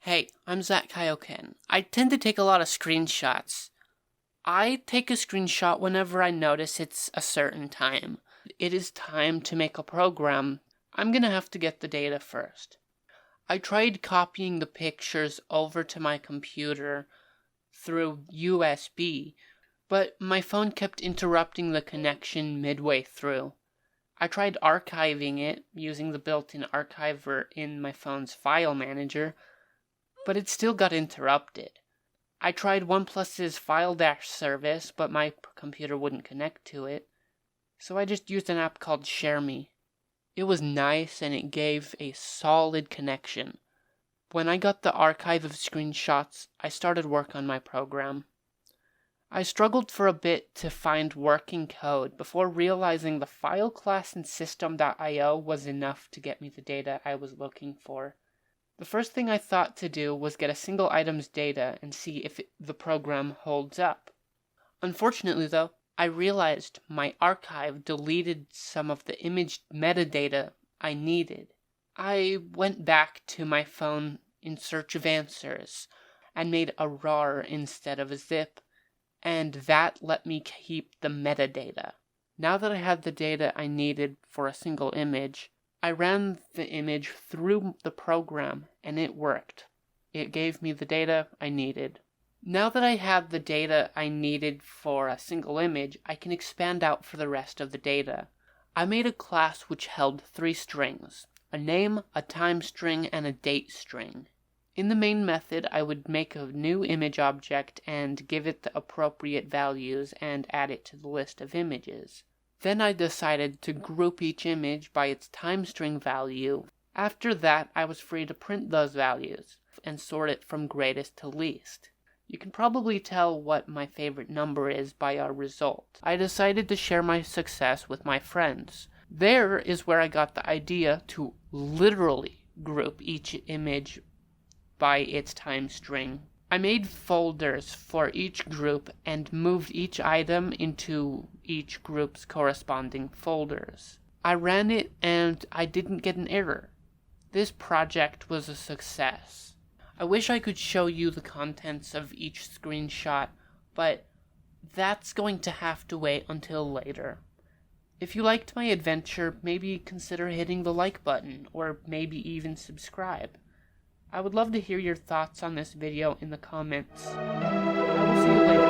Hey, I'm Zach Kaioken. I tend to take a lot of screenshots. I take a screenshot whenever I notice it's a certain time. It is time to make a program. I'm gonna have to get the data first. I tried copying the pictures over to my computer through USB, but my phone kept interrupting the connection midway through. I tried archiving it using the built-in archiver in my phone's file manager, but it still got interrupted. I tried OnePlus's File Dash service, but my computer wouldn't connect to it, so I just used an app called ShareMe. It was nice and it gave a solid connection. When I got the archive of screenshots, I started work on my program. I struggled for a bit to find working code before realizing the file class in system.io was enough to get me the data I was looking for. The first thing I thought to do was get a single item's data and see if the program holds up. Unfortunately though, I realized my archive deleted some of the image metadata I needed. I went back to my phone in search of answers and made a RAR instead of a zip, and that let me keep the metadata. Now that I had the data I needed for a single image, I ran the image through the program and it worked. It gave me the data I needed. Now that I had the data I needed for a single image, I can expand out for the rest of the data. I made a class which held 3 strings: a name, a time string, and a date string. In the main method, I would make a new image object and give it the appropriate values and add it to the list of images. Then I decided to group each image by its time string value. After that, I was free to print those values and sort it from greatest to least. You can probably tell what my favorite number is by our result. I decided to share my success with my friends. There is where I got the idea to literally group each image by its time string. I made folders for each group and moved each item into each group's corresponding folders. I ran it and I didn't get an error. This project was a success. I wish I could show you the contents of each screenshot, but that's going to have to wait until later. If you liked my adventure, maybe consider hitting the like button, or maybe even subscribe. I would love to hear your thoughts on this video in the comments. I will see you later.